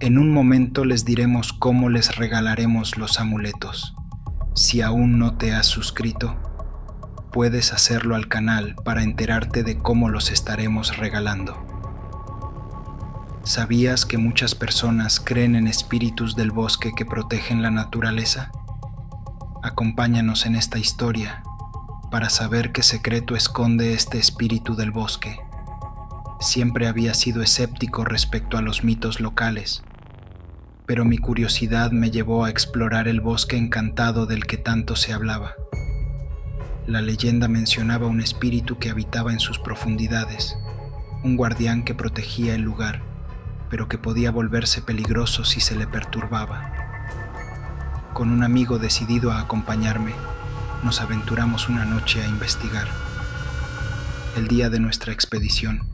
En un momento les diremos cómo les regalaremos los amuletos. Si aún no te has suscrito, puedes hacerlo al canal para enterarte de cómo los estaremos regalando. ¿Sabías que muchas personas creen en espíritus del bosque que protegen la naturaleza? Acompáñanos en esta historia para saber qué secreto esconde este espíritu del bosque. Siempre había sido escéptico respecto a los mitos locales, pero mi curiosidad me llevó a explorar el bosque encantado del que tanto se hablaba. La leyenda mencionaba un espíritu que habitaba en sus profundidades, un guardián que protegía el lugar, pero que podía volverse peligroso si se le perturbaba. Con un amigo decidido a acompañarme, nos aventuramos una noche a investigar. El día de nuestra expedición,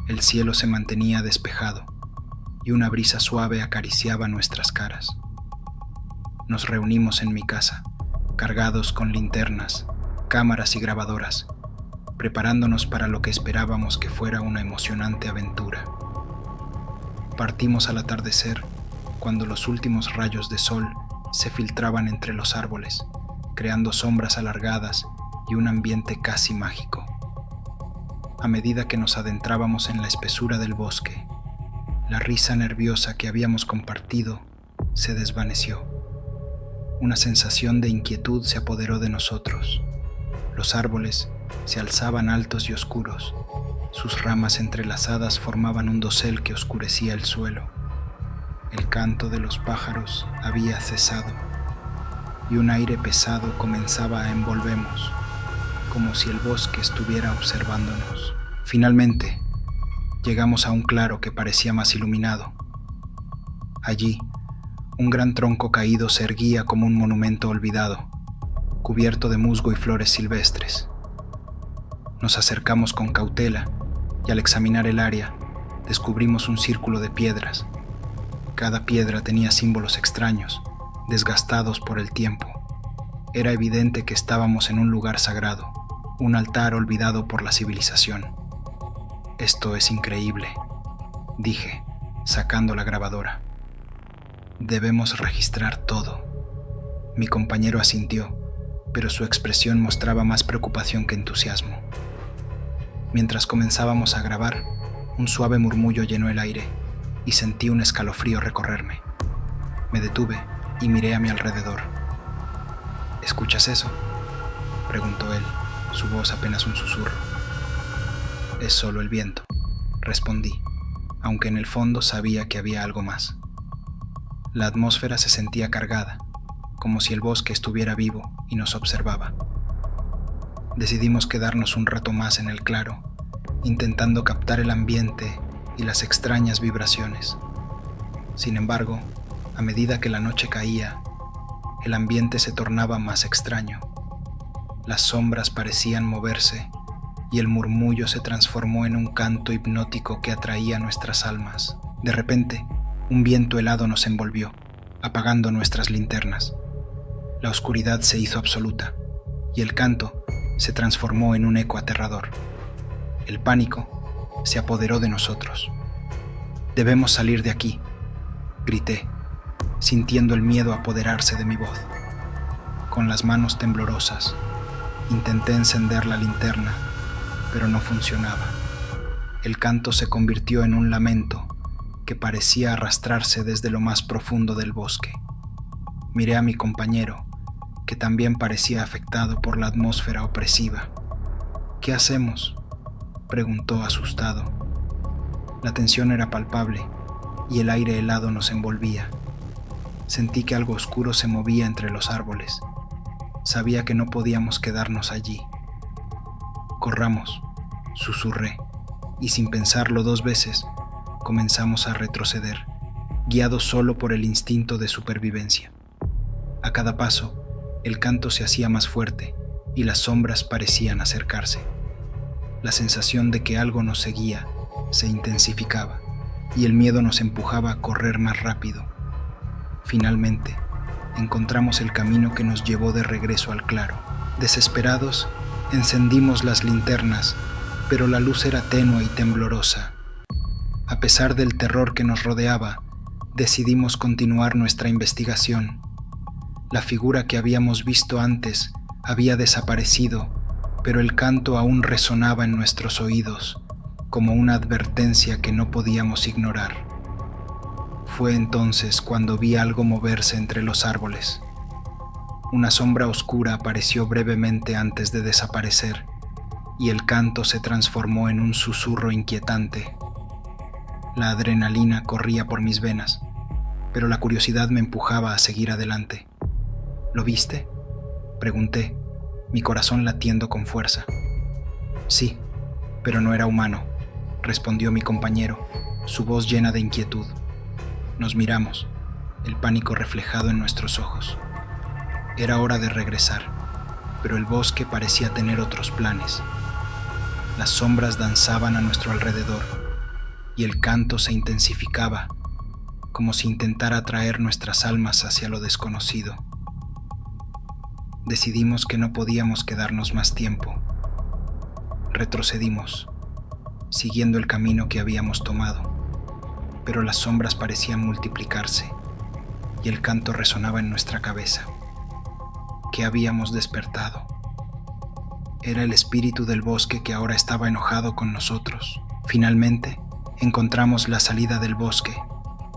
el cielo se mantenía despejado y una brisa suave acariciaba nuestras caras. Nos reunimos en mi casa, cargados con linternas, cámaras y grabadoras, preparándonos para lo que esperábamos que fuera una emocionante aventura. Partimos al atardecer, cuando los últimos rayos de sol se filtraban entre los árboles, creando sombras alargadas y un ambiente casi mágico. A medida que nos adentrábamos en la espesura del bosque, la risa nerviosa que habíamos compartido se desvaneció. Una sensación de inquietud se apoderó de nosotros. Los árboles se alzaban altos y oscuros. Sus ramas entrelazadas formaban un dosel que oscurecía el suelo. El canto de los pájaros había cesado y un aire pesado comenzaba a envolvernos, como si el bosque estuviera observándonos. Finalmente, llegamos a un claro que parecía más iluminado. Allí, un gran tronco caído se erguía como un monumento olvidado, cubierto de musgo y flores silvestres. Nos acercamos con cautela y al examinar el área, descubrimos un círculo de piedras. Cada piedra tenía símbolos extraños, desgastados por el tiempo. Era evidente que estábamos en un lugar sagrado, un altar olvidado por la civilización. «Esto es increíble», dije, sacando la grabadora. «Debemos registrar todo». Mi compañero asintió, pero su expresión mostraba más preocupación que entusiasmo. Mientras comenzábamos a grabar, un suave murmullo llenó el aire y sentí un escalofrío recorrerme. Me detuve y miré a mi alrededor. «¿Escuchas eso?», preguntó él, su voz apenas un susurro. «Es solo el viento», respondí, aunque en el fondo sabía que había algo más. La atmósfera se sentía cargada, como si el bosque estuviera vivo y nos observaba. Decidimos quedarnos un rato más en el claro, intentando captar el ambiente y las extrañas vibraciones. Sin embargo, a medida que la noche caía, el ambiente se tornaba más extraño. Las sombras parecían moverse y el murmullo se transformó en un canto hipnótico que atraía nuestras almas. De repente, un viento helado nos envolvió, apagando nuestras linternas. La oscuridad se hizo absoluta y el canto se transformó en un eco aterrador. El pánico se apoderó de nosotros. «Debemos salir de aquí», grité, sintiendo el miedo apoderarse de mi voz. Con las manos temblorosas, intenté encender la linterna, pero no funcionaba. El canto se convirtió en un lamento que parecía arrastrarse desde lo más profundo del bosque. Miré a mi compañero, que también parecía afectado por la atmósfera opresiva. «¿Qué hacemos?», preguntó asustado. La tensión era palpable y el aire helado nos envolvía. Sentí que algo oscuro se movía entre los árboles. Sabía que no podíamos quedarnos allí. «Corramos», susurré, y sin pensarlo dos veces, comenzamos a retroceder, guiados solo por el instinto de supervivencia. A cada paso, el canto se hacía más fuerte y las sombras parecían acercarse. La sensación de que algo nos seguía se intensificaba y el miedo nos empujaba a correr más rápido. Finalmente, encontramos el camino que nos llevó de regreso al claro. Desesperados, encendimos las linternas, pero la luz era tenue y temblorosa. A pesar del terror que nos rodeaba, Decidimos continuar nuestra investigación. La figura que habíamos visto antes había desaparecido, pero el canto aún resonaba en nuestros oídos, como una advertencia que no podíamos ignorar. Fue entonces cuando vi algo moverse entre los árboles. Una sombra oscura apareció brevemente antes de desaparecer, y el canto se transformó en un susurro inquietante. La adrenalina corría por mis venas, pero la curiosidad me empujaba a seguir adelante. ¿Lo viste?, pregunté, mi corazón latiendo con fuerza. Sí, pero no era humano, respondió mi compañero, su voz llena de inquietud. Nos miramos, el pánico reflejado en nuestros ojos. Era hora de regresar, pero el bosque parecía tener otros planes. Las sombras danzaban a nuestro alrededor y el canto se intensificaba, como si intentara atraer nuestras almas hacia lo desconocido. Decidimos que no podíamos quedarnos más tiempo. Retrocedimos, siguiendo el camino que habíamos tomado, pero las sombras parecían multiplicarse y el canto resonaba en nuestra cabeza. ¿Qué habíamos despertado? Era el espíritu del bosque que ahora estaba enojado con nosotros. Finalmente, encontramos la salida del bosque.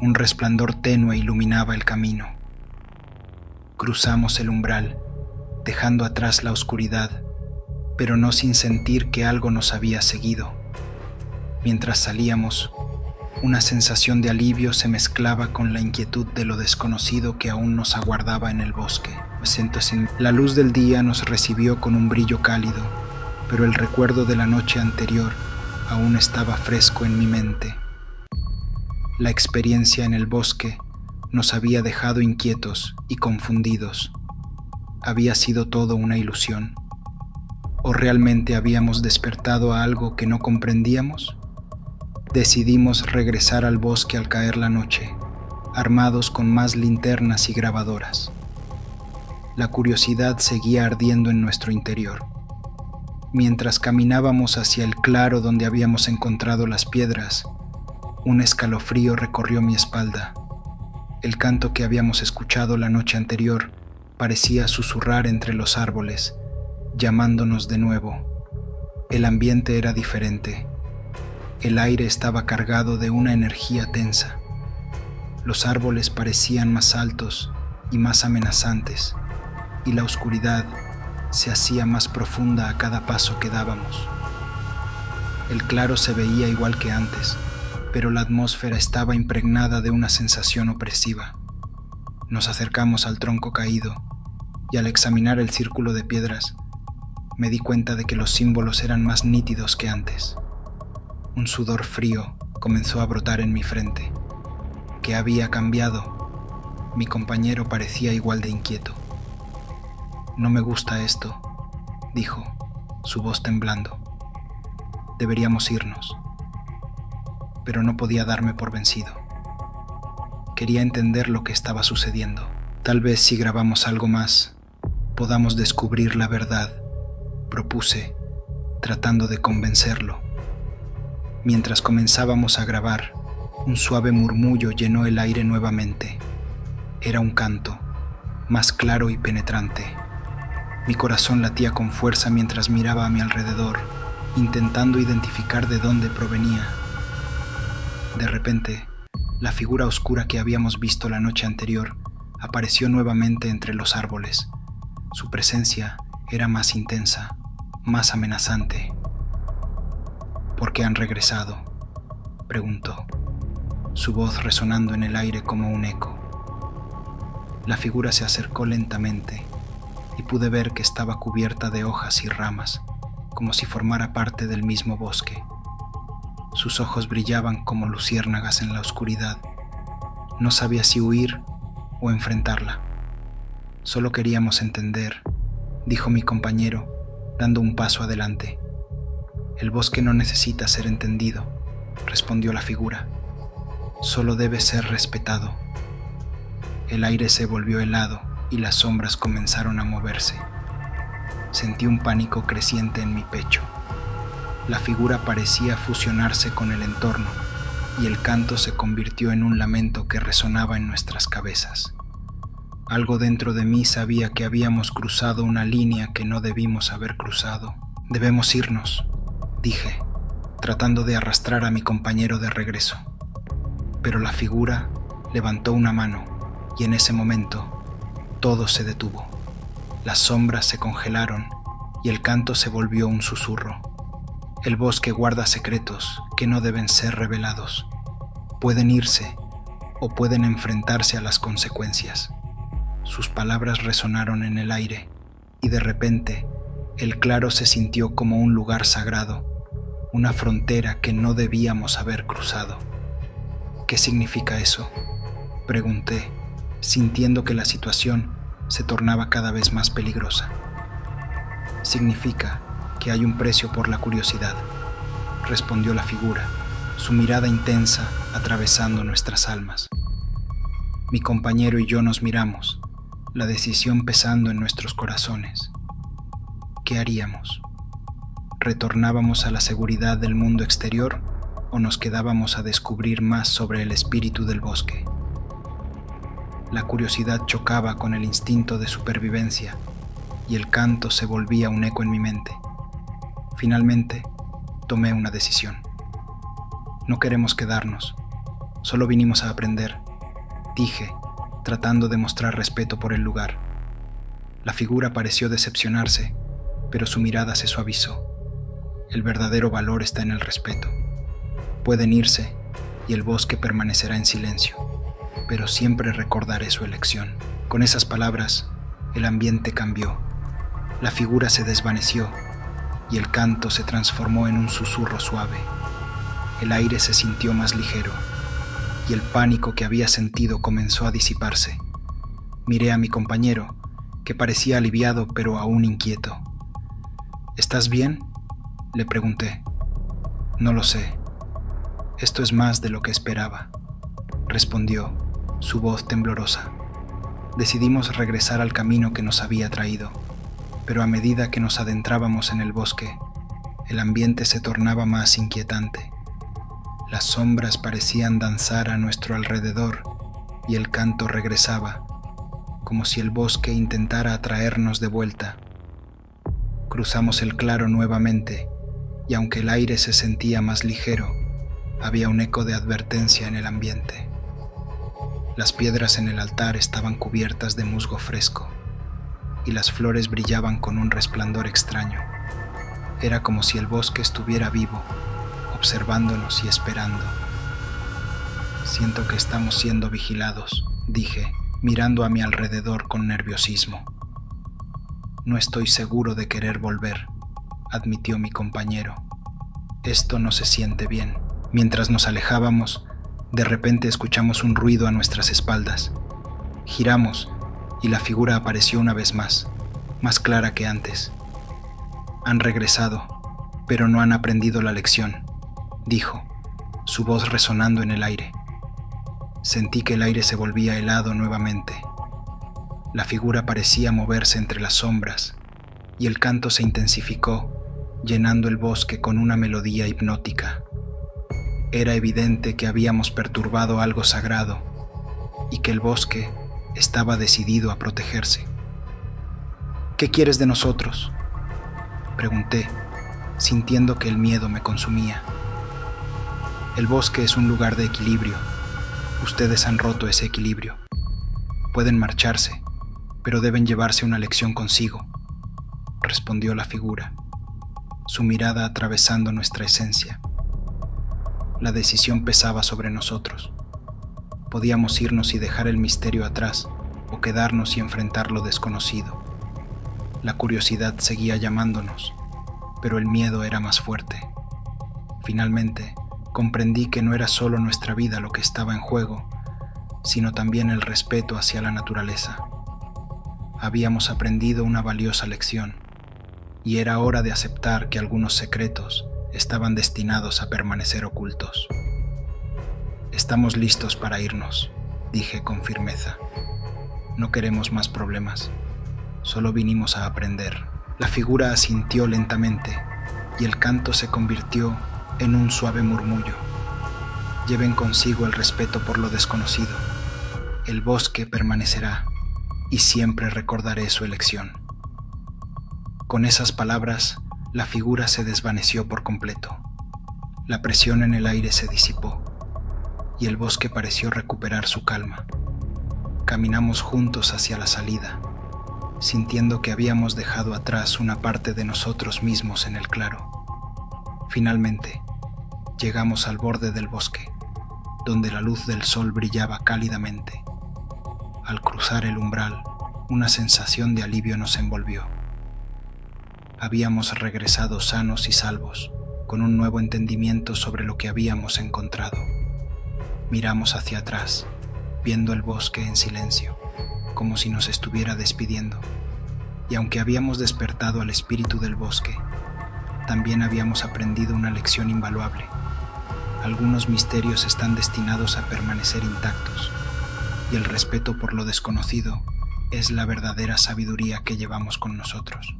Un resplandor tenue iluminaba el camino. Cruzamos el umbral, dejando atrás la oscuridad, pero no sin sentir que algo nos había seguido. Mientras salíamos, una sensación de alivio se mezclaba con la inquietud de lo desconocido que aún nos aguardaba en el bosque. La luz del día nos recibió con un brillo cálido, pero el recuerdo de la noche anterior aún estaba fresco en mi mente. La experiencia en el bosque nos había dejado inquietos y confundidos. ¿Había sido todo una ilusión? ¿O realmente habíamos despertado a algo que no comprendíamos? Decidimos regresar al bosque al caer la noche, armados con más linternas y grabadoras. La curiosidad seguía ardiendo en nuestro interior. Mientras caminábamos hacia el claro donde habíamos encontrado las piedras, un escalofrío recorrió mi espalda. El canto que habíamos escuchado la noche anterior parecía susurrar entre los árboles, llamándonos de nuevo. El ambiente era diferente. El aire estaba cargado de una energía tensa. Los árboles parecían más altos y más amenazantes, y la oscuridad se hacía más profunda a cada paso que dábamos. El claro se veía igual que antes, pero la atmósfera estaba impregnada de una sensación opresiva. Nos acercamos al tronco caído, y al examinar el círculo de piedras, me di cuenta de que los símbolos eran más nítidos que antes. Un sudor frío comenzó a brotar en mi frente. ¿Qué había cambiado? Mi compañero parecía igual de inquieto. No me gusta esto, dijo, su voz temblando. Deberíamos irnos. Pero no podía darme por vencido. Quería entender lo que estaba sucediendo. Tal vez si grabamos algo más, podamos descubrir la verdad, propuse, tratando de convencerlo. Mientras comenzábamos a grabar, un suave murmullo llenó el aire nuevamente. Era un canto, más claro y penetrante. Mi corazón latía con fuerza mientras miraba a mi alrededor, intentando identificar de dónde provenía. De repente, la figura oscura que habíamos visto la noche anterior apareció nuevamente entre los árboles. Su presencia era más intensa, más amenazante. ¿Por qué han regresado?, preguntó, su voz resonando en el aire como un eco. La figura se acercó lentamente y pude ver que estaba cubierta de hojas y ramas, como si formara parte del mismo bosque. Sus ojos brillaban como luciérnagas en la oscuridad. No sabía si huir o enfrentarla. Solo queríamos entender, dijo mi compañero, dando un paso adelante. El bosque no necesita ser entendido, respondió la figura. Solo debe ser respetado. El aire se volvió helado y las sombras comenzaron a moverse. Sentí un pánico creciente en mi pecho. La figura parecía fusionarse con el entorno, y el canto se convirtió en un lamento que resonaba en nuestras cabezas. Algo dentro de mí sabía que habíamos cruzado una línea que no debimos haber cruzado. «Debemos irnos», dije, tratando de arrastrar a mi compañero de regreso. Pero la figura levantó una mano y en ese momento todo se detuvo. Las sombras se congelaron y el canto se volvió un susurro. El bosque guarda secretos que no deben ser revelados. Pueden irse o pueden enfrentarse a las consecuencias. Sus palabras resonaron en el aire y de repente el claro se sintió como un lugar sagrado, una frontera que no debíamos haber cruzado. ¿Qué significa eso?, pregunté, sintiendo que la situación se tornaba cada vez más peligrosa. Significa que hay un precio por la curiosidad, respondió la figura, su mirada intensa atravesando nuestras almas. Mi compañero y yo nos miramos, la decisión pesando en nuestros corazones. ¿Qué haríamos? ¿Retornábamos a la seguridad del mundo exterior o nos quedábamos a descubrir más sobre el espíritu del bosque? La curiosidad chocaba con el instinto de supervivencia y el canto se volvía un eco en mi mente. Finalmente, tomé una decisión. No queremos quedarnos, solo vinimos a aprender, dije, tratando de mostrar respeto por el lugar. La figura pareció decepcionarse, pero su mirada se suavizó. El verdadero valor está en el respeto. Pueden irse y el bosque permanecerá en silencio, pero siempre recordaré su elección. Con esas palabras, el ambiente cambió. La figura se desvaneció y el canto se transformó en un susurro suave. El aire se sintió más ligero y el pánico que había sentido comenzó a disiparse. Miré a mi compañero, que parecía aliviado pero aún inquieto. ¿Estás bien?, le pregunté. No lo sé. Esto es más de lo que esperaba, respondió, su voz temblorosa. Decidimos regresar al camino que nos había traído, pero a medida que nos adentrábamos en el bosque, el ambiente se tornaba más inquietante. Las sombras parecían danzar a nuestro alrededor y el canto regresaba, como si el bosque intentara atraernos de vuelta. Cruzamos el claro nuevamente y aunque el aire se sentía más ligero, había un eco de advertencia en el ambiente. Las piedras en el altar estaban cubiertas de musgo fresco y las flores brillaban con un resplandor extraño. Era como si el bosque estuviera vivo, observándonos y esperando. Siento que estamos siendo vigilados, dije, mirando a mi alrededor con nerviosismo. No estoy seguro de querer volver, admitió mi compañero. Esto no se siente bien. Mientras nos alejábamos, de repente escuchamos un ruido a nuestras espaldas. Giramos y la figura apareció una vez más clara que antes. Han regresado, pero no han aprendido la lección, dijo, su voz resonando en el aire. Sentí que el aire se volvía helado nuevamente. La figura parecía moverse entre las sombras y el canto se intensificó, llenando el bosque con una melodía hipnótica. Era evidente que habíamos perturbado algo sagrado y que el bosque estaba decidido a protegerse. ¿Qué quieres de nosotros?, pregunté, sintiendo que el miedo me consumía. El bosque es un lugar de equilibrio. Ustedes han roto ese equilibrio. Pueden marcharse, pero deben llevarse una lección consigo, respondió la figura, su mirada atravesando nuestra esencia. La decisión pesaba sobre nosotros. Podíamos irnos y dejar el misterio atrás, o quedarnos y enfrentar lo desconocido. La curiosidad seguía llamándonos, pero el miedo era más fuerte. Finalmente, comprendí que no era solo nuestra vida lo que estaba en juego, sino también el respeto hacia la naturaleza. Habíamos aprendido una valiosa lección, y era hora de aceptar que algunos secretos estaban destinados a permanecer ocultos. Estamos listos para irnos, dije con firmeza. No queremos más problemas, solo vinimos a aprender. La figura asintió lentamente y el canto se convirtió en un suave murmullo. Lleven consigo el respeto por lo desconocido. El bosque permanecerá y siempre recordaré su elección. Con esas palabras, la figura se desvaneció por completo. La presión en el aire se disipó y el bosque pareció recuperar su calma. Caminamos juntos hacia la salida, sintiendo que habíamos dejado atrás una parte de nosotros mismos en el claro. Finalmente, llegamos al borde del bosque, donde la luz del sol brillaba cálidamente. Al cruzar el umbral, una sensación de alivio nos envolvió. Habíamos regresado sanos y salvos, con un nuevo entendimiento sobre lo que habíamos encontrado. Miramos hacia atrás, viendo el bosque en silencio, como si nos estuviera despidiendo. Y aunque habíamos despertado al espíritu del bosque, también habíamos aprendido una lección invaluable. Algunos misterios están destinados a permanecer intactos, y el respeto por lo desconocido es la verdadera sabiduría que llevamos con nosotros.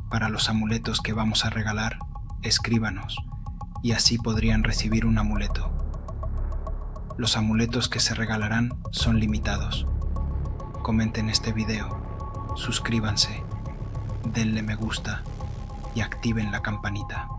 Para los amuletos que vamos a regalar, escríbanos, y así podrían recibir un amuleto. Los amuletos que se regalarán son limitados. Comenten este video, suscríbanse, denle me gusta y activen la campanita.